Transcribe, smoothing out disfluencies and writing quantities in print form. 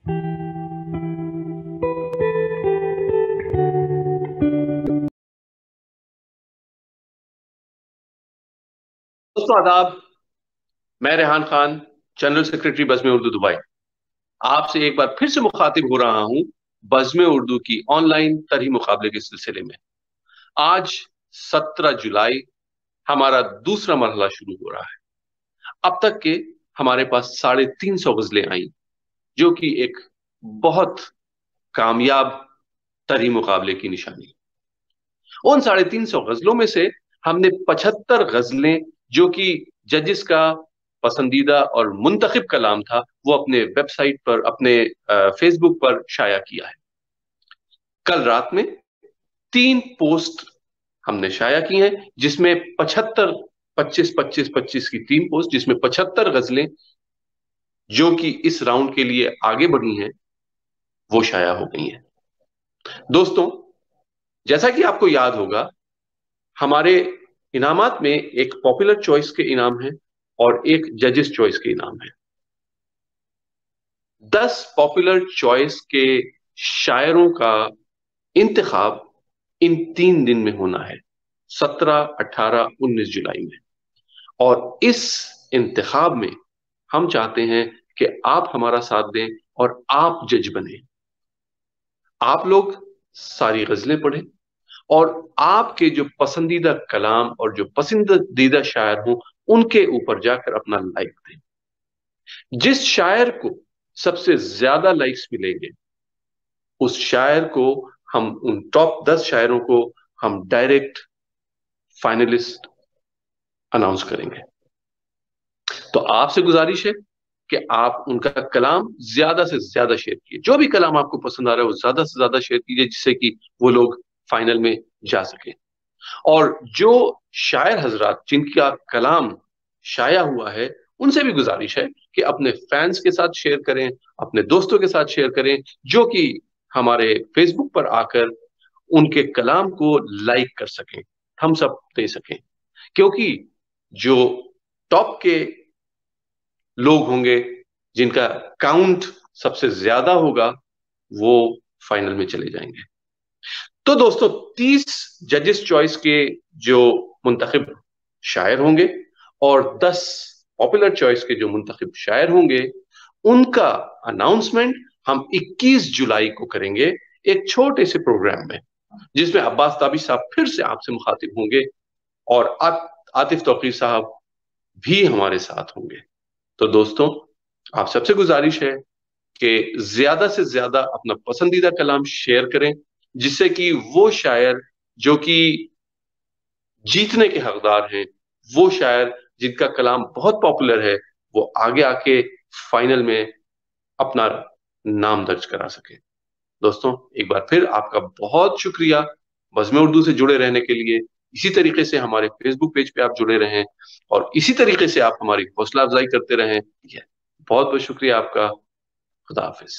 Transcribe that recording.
दोस्तों आदाब। मैं रेहान खान, जनरल सेक्रेटरी बज़्म उर्दू दुबई, आपसे एक बार फिर से मुखातिब हो रहा हूं बज़्म उर्दू की ऑनलाइन तरही मुकाबले के सिलसिले में। आज 17 जुलाई हमारा दूसरा मरहला शुरू हो रहा है। अब तक के हमारे पास 350 गजलें आई, जो कि एक बहुत कामयाब तरही मुकाबले की निशानी। उन 350 गजलों में से हमने 75 गजलें, जो कि जजेस का पसंदीदा और मुंतखब कलाम था, वो अपने वेबसाइट पर, अपने फेसबुक पर शाया किया है। कल रात में 3 पोस्ट हमने शाया की हैं, जिसमें 75, 25 25 25 की 3 पोस्ट, जिसमें 75 गजलें जो कि इस राउंड के लिए आगे बढ़ी हैं, वो शाया हो गई हैं। दोस्तों, जैसा कि आपको याद होगा, हमारे इनामात में एक पॉपुलर चॉइस के इनाम है और एक जजेस चॉइस के इनाम है। 10 पॉपुलर चॉइस के शायरों का इंतखाब इन 3 दिन में होना है, 17, 18, 19 जुलाई में। और इस इंतखाब में हम चाहते हैं कि आप हमारा साथ दें और आप जज बने। आप लोग सारी गजलें पढ़ें और आपके जो पसंदीदा कलाम और जो पसंदीदा शायर हो, उनके ऊपर जाकर अपना लाइक दें। जिस शायर को सबसे ज्यादा लाइक्स मिलेंगे, उस शायर को हम, उन टॉप 10 शायरों को हम डायरेक्ट फाइनलिस्ट अनाउंस करेंगे। तो आपसे गुजारिश है कि आप उनका कलाम ज्यादा से ज्यादा शेयर कीजिए। जो भी कलाम आपको पसंद आ रहा है, वो ज्यादा से ज्यादा शेयर कीजिए, जिससे कि वो लोग फाइनल में जा सके। और जो शायर हजरात जिनका कलाम शाया हुआ है, उनसे भी गुजारिश है कि अपने फैंस के साथ शेयर करें, अपने दोस्तों के साथ शेयर करें, जो कि हमारे फेसबुक पर आकर उनके कलाम को लाइक कर सकें, हम सब दे सकें। क्योंकि जो टॉप के लोग होंगे, जिनका काउंट सबसे ज्यादा होगा, वो फाइनल में चले जाएंगे। तो दोस्तों, 30 जजेस चॉइस के जो मुंतखब शायर होंगे और 10 पॉपुलर चॉइस के जो मुंतखब शायर होंगे, उनका अनाउंसमेंट हम 21 जुलाई को करेंगे एक छोटे से प्रोग्राम में, जिसमें अब्बास ताबी साहब फिर से आपसे मुखातिब होंगे और आतिफ तौकीर साहब भी हमारे साथ होंगे। तो दोस्तों, आप सबसे गुजारिश है कि ज्यादा से ज्यादा अपना पसंदीदा कलाम शेयर करें, जिससे कि वो शायर जो कि जीतने के हकदार हैं, वो शायर जिनका कलाम बहुत पॉपुलर है, वो आगे आके फाइनल में अपना नाम दर्ज करा सके। दोस्तों, एक बार फिर आपका बहुत शुक्रिया बज़्म उर्दू से जुड़े रहने के लिए। इसी तरीके से हमारे फेसबुक पेज पे आप जुड़े रहें और इसी तरीके से आप हमारी हौसला अफजाई करते रहें। बहुत बहुत शुक्रिया आपका। खुदा हाफिज।